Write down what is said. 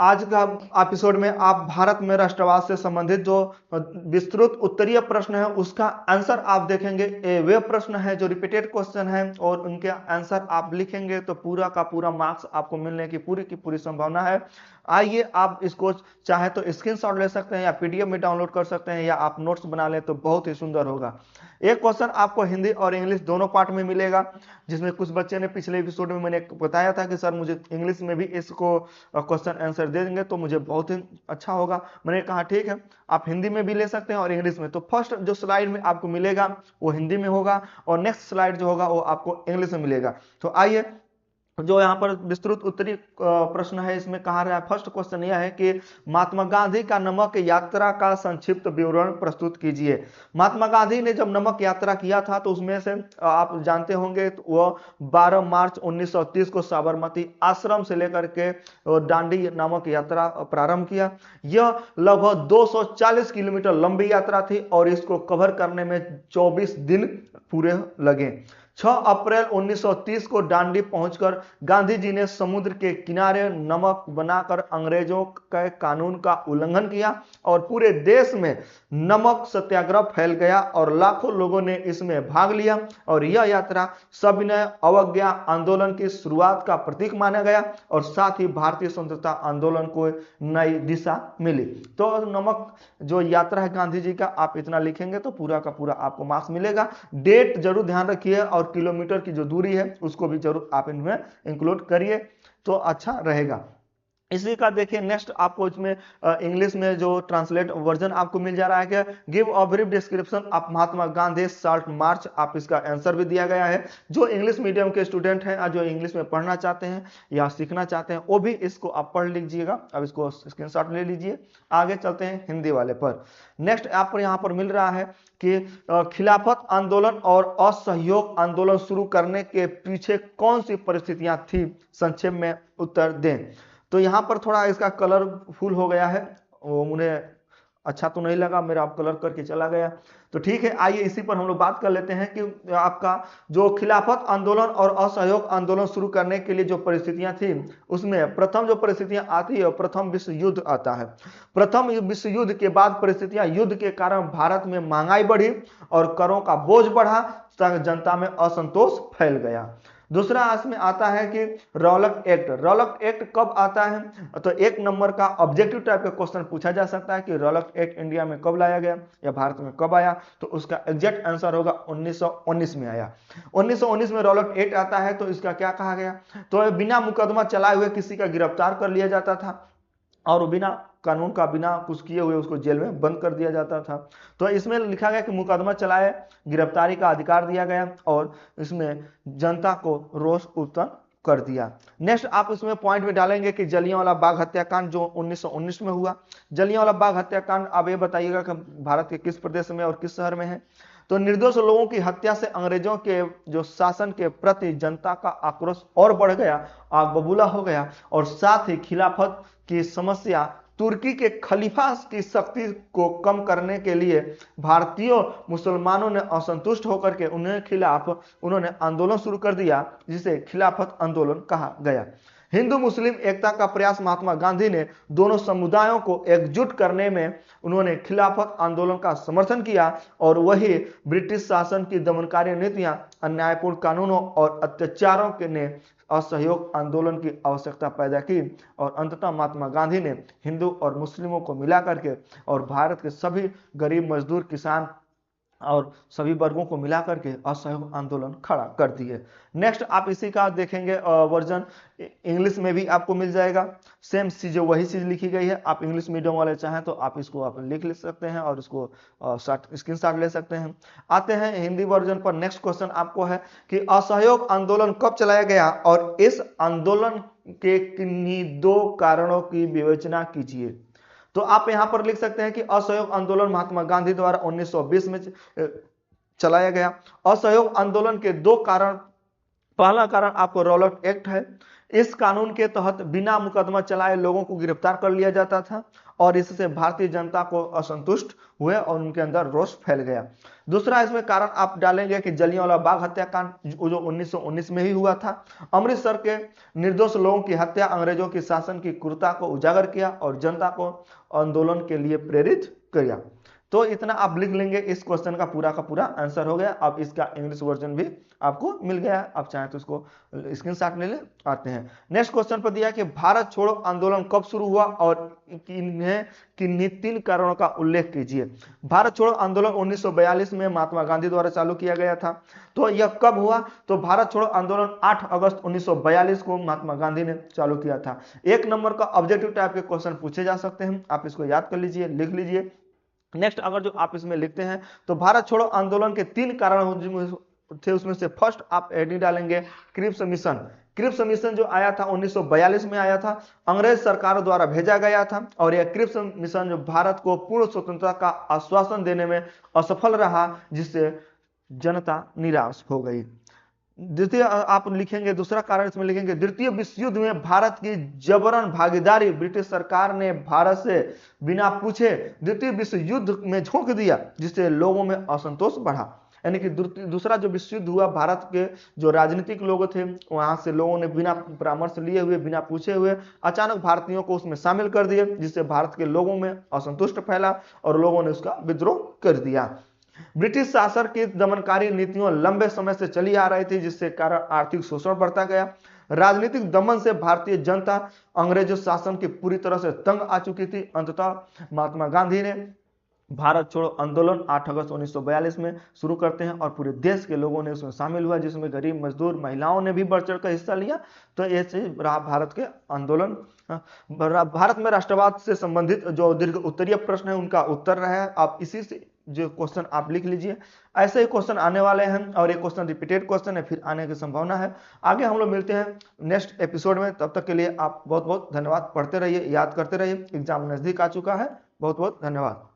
आज का एपिसोड में आप भारत में राष्ट्रवाद से संबंधित जो विस्तृत उत्तरीय प्रश्न है उसका आंसर आप देखेंगे। ये वे प्रश्न है जो रिपीटेड क्वेश्चन है और उनके आंसर आप लिखेंगे तो पूरा का पूरा मार्क्स आपको मिलने की पूरी संभावना है। आइए आप इसको चाहे तो स्क्रीनशॉट ले सकते हैं या पीडीएफ में डाउनलोड कर सकते हैं या आप नोट्स बना लें तो बहुत ही सुंदर होगा। एक क्वेश्चन आपको हिंदी और इंग्लिश दोनों पार्ट में मिलेगा, जिसमें कुछ बच्चे ने पिछले एपिसोड में मैंने बताया था कि सर मुझे इंग्लिश में भी इसको क्वेश्चन आंसर दे देंगे तो मुझे बहुत ही अच्छा होगा। मैंने कहा ठीक है, आप हिंदी में भी ले सकते हैं और इंग्लिश में। तो फर्स्ट जो स्लाइड में आपको मिलेगा वो हिंदी में होगा और नेक्स्ट स्लाइड जो होगा वो आपको इंग्लिश में मिलेगा। तो आइए, जो यहाँ पर विस्तृत उत्तरी प्रश्न है इसमें कहा रहा है, फर्स्ट क्वेश्चन यह है कि महात्मा गांधी का नमक यात्रा का संक्षिप्त विवरण प्रस्तुत कीजिए। महात्मा गांधी ने जब नमक यात्रा किया था तो उसमें से आप जानते होंगे तो वह 12 मार्च 1930 को साबरमती आश्रम से लेकर के दांडी नामक यात्रा प्रारंभ किया। यह लगभग 240 किलोमीटर लंबी यात्रा थी और इसको कवर करने में 24 दिन पूरे लगे। 6 अप्रैल 1930 को दांडी पहुंचकर गांधी जी ने समुद्र के किनारे नमक बनाकर अंग्रेजों के कानून का उल्लंघन किया और पूरे देश में नमक सत्याग्रह फैल गया और लाखों लोगों ने इसमें भाग लिया और यह यात्रा सविनय अवज्ञा आंदोलन की शुरुआत का प्रतीक माना गया और साथ ही भारतीय स्वतंत्रता आंदोलन को नई दिशा मिली। तो नमक जो यात्रा है गांधी जी का, आप इतना लिखेंगे तो पूरा का पूरा आपको मार्क्स मिलेगा। डेट जरूर ध्यान रखिए और किलोमीटर की जो दूरी है उसको भी जरूर आप इनमें इंक्लूड करिए तो अच्छा रहेगा। इसी का देखिए नेक्स्ट आपको इसमें इंग्लिश में जो ट्रांसलेट वर्जन आपको मिल जा रहा है क्या, give a brief description of Mahatma Gandhi short march. आप इसका आंसर भी दिया गया है। जो इंग्लिश मीडियम के स्टूडेंट हैं जो इंग्लिश में पढ़ना चाहते हैं या सीखना चाहते हैं वो भी इसको आप पढ़ लीजिएगा। अब इसको स्क्रीनशॉट ले लीजिए। आगे चलते हैं हिंदी वाले पर। नेक्स्ट आपको यहाँ पर मिल रहा है कि खिलाफत आंदोलन और असहयोग आंदोलन शुरू करने के पीछे कौन सी परिस्थितियां थी, संक्षेप में उत्तर दें। तो यहाँ पर थोड़ा इसका कलर फुल हो गया है, वो मुझे अच्छा तो नहीं लगा, मेरा आप कलर करके चला गया। तो ठीक है, आइए इसी पर हम लोग बात कर लेते हैं कि आपका जो खिलाफत आंदोलन और असहयोग आंदोलन शुरू करने के लिए जो परिस्थितियां थी उसमें प्रथम जो परिस्थितियां आती है प्रथम विश्व युद्ध आता है। प्रथम विश्व युद्ध के बाद परिस्थितियां, युद्ध के कारण भारत में महंगाई बढ़ी और करों का बोझ बढ़ा, जनता में असंतोष फैल गया। दूसरा इसमें आता है कि रौलक एक्ट। रौलक एक्ट कब आता है, तो एक नंबर का ऑब्जेक्टिव टाइप का क्वेश्चन पूछा जा सकता है कि रौलक एक्ट इंडिया में कब लाया गया या भारत में कब आया, तो उसका एग्जैक्ट आंसर होगा 1919 में आया। 1919 में रौलक एक्ट आता है। तो इसका क्या कहा गया, तो बिना मुकदमा चलाए हुए किसी का गिरफ्तार कर लिया जाता था और बिना कानून का बिना कुछ किए हुए उसको जेल में बंद कर दिया जाता था। तो इसमें लिखा गया कि मुकदमा चलाए, गिरफ्तारी का अधिकार दिया गया और इसमें जनता को रोष उत्पन्न कर दिया। नेक्स्ट आप इसमें पॉइंट में डालेंगे कि जलियांवाला बाग हत्याकांड जो 1919 में हुआ। जलियांवाला बाग हत्याकांड आप ये बताइएगा कि भारत के किस प्रदेश में और किस शहर में है। तो निर्दोष लोगों की हत्या से अंग्रेजों के जो शासन के प्रति जनता का आक्रोश और बढ़ गया, आग बबूला हो गया और साथ ही खिलाफत की समस्या, तुर्की के खलीफा की शक्ति को कम करने के लिए भारतीय मुसलमानों ने असंतुष्ट होकर के उन्होंने आंदोलन शुरू कर दिया, जिसे खिलाफत आंदोलन कहा गया। हिंदू मुस्लिम एकता का प्रयास, महात्मा गांधी ने दोनों समुदायों को एकजुट करने में उन्होंने खिलाफत आंदोलन का समर्थन किया और वही ब्रिटिश शासन की दमनकारी नीतियां, अन्यायपूर्ण कानूनों और अत्याचारों के ने असहयोग आंदोलन की आवश्यकता पैदा की और अंततः महात्मा गांधी ने हिंदू और मुस्लिमों को मिला करके और भारत के सभी गरीब मजदूर किसान और सभी वर्गों को मिलाकर के असहयोग आंदोलन खड़ा कर दिए। नेक्स्ट आप इसी का देखेंगे वर्जन इंग्लिश में भी आपको मिल जाएगा। सेम चीज वही चीज लिखी गई है। आप इंग्लिश मीडियम वाले चाहें तो आप इसको आप लिख सकते हैं और इसको स्क्रीनशॉट ले सकते हैं। आते हैं हिंदी वर्जन पर। नेक्स्ट क्वेश्चन आपको है कि असहयोग आंदोलन कब चलाया गया और इस आंदोलन के किन्हीं दो कारणों की विवेचना कीजिए। तो आप यहां पर लिख सकते हैं कि असहयोग आंदोलन महात्मा गांधी द्वारा 1920 में चलाया गया। असहयोग आंदोलन के दो कारण, पहला कारण आपको रौलट एक्ट है। इस कानून के तहत बिना मुकदमा चलाए लोगों को गिरफ्तार कर लिया जाता था और इससे भारतीय जनता को असंतुष्ट हुए और उनके अंदर रोष फैल गया। दूसरा इसमें कारण आप डालेंगे कि जलियांवाला बाग हत्याकांड जो 1919 में ही हुआ था। अमृतसर के निर्दोष लोगों की हत्या अंग्रेजों की शासन की क्रूरता को उजागर किया और जनता को आंदोलन के लिए प्रेरित किया। तो इतना आप लिख लेंगे, इस क्वेश्चन का पूरा आंसर हो गया। अब इसका इंग्लिश वर्जन भी आपको मिल गया है, आप चाहें तो इसको स्क्रीनशॉट ले ले। आते हैं नेक्स्ट क्वेश्चन पर दिया कि भारत छोड़ो आंदोलन कब शुरू हुआ और इन्हें किन्हीं 3 कारणों का उल्लेख कीजिए। भारत छोड़ो आंदोलन 1942 में महात्मा गांधी द्वारा चालू किया गया था। तो यह कब हुआ? तो भारत छोड़ो आंदोलन 8 अगस्त 1942 को महात्मा गांधी ने चालू किया था। 1 नंबर का ऑब्जेक्टिव टाइप के क्वेश्चन पूछे जा सकते हैं, आप इसको याद कर लीजिए, लिख लीजिए। नेक्स्ट अगर जो आप इसमें लिखते हैं तो भारत छोड़ो आंदोलन के 3 कारण थे, उसमें से फर्स्ट आप एडी डालेंगे क्रिप्स मिशन। क्रिप्स मिशन जो आया था 1942 में आया था, अंग्रेज सरकारों द्वारा भेजा गया था और यह क्रिप्स मिशन जो भारत को पूर्ण स्वतंत्रता का आश्वासन देने में असफल रहा, जिससे जनता निराश हो गई। द्वितीय आप लिखेंगे, दूसरा कारण इसमें लिखेंगे द्वितीय विश्व युद्ध में भारत की जबरन भागीदारी, ब्रिटिश सरकार ने भारत से बिना पूछे द्वितीय विश्व युद्ध में झोंक दिया, जिससे लोगों में असंतोष बढ़ा। यानी कि दूसरा जो विश्व युद्ध हुआ, भारत के जो राजनीतिक लोग थे वहां से लोगों ने बिना परामर्श लिए हुए, बिना पूछे हुए अचानक भारतीयों को उसमें शामिल कर दिए, जिससे भारत के लोगों में असंतुष्ट फैला और लोगों ने उसका विद्रोह कर दिया। ब्रिटिश शासन की दमनकारी नीतियों लंबे समय से चली आ रही थी, जिससे कारण आर्थिक शोषण बढ़ता गया। राजनीतिक दमन से भारतीय जनता अंग्रेजों शासन की पूरी तरह से तंग आ चुकी थी। अंततः महात्मा गांधी ने भारत छोड़ो आंदोलन 8 अगस्त 1942 में शुरू करते हैं और पूरे देश के लोगों ने उसमें शामिल हुआ, जिसमें गरीब मजदूर महिलाओं ने भी बढ़ चढ़ कर हिस्सा लिया। तो ऐसे रहा भारत के आंदोलन। भारत में राष्ट्रवाद से संबंधित जो दीर्घ उत्तरीय प्रश्न है उनका उत्तर रहा है। आप इसी से जो क्वेश्चन आप लिख लीजिए, ऐसे ही क्वेश्चन आने वाले हैं और एक क्वेश्चन रिपीटेड क्वेश्चन है, फिर आने की संभावना है। आगे हम लोग मिलते हैं नेक्स्ट एपिसोड में, तब तक के लिए आप बहुत बहुत धन्यवाद। पढ़ते रहिए, याद करते रहिए, एग्जाम नजदीक आ चुका है। बहुत बहुत धन्यवाद।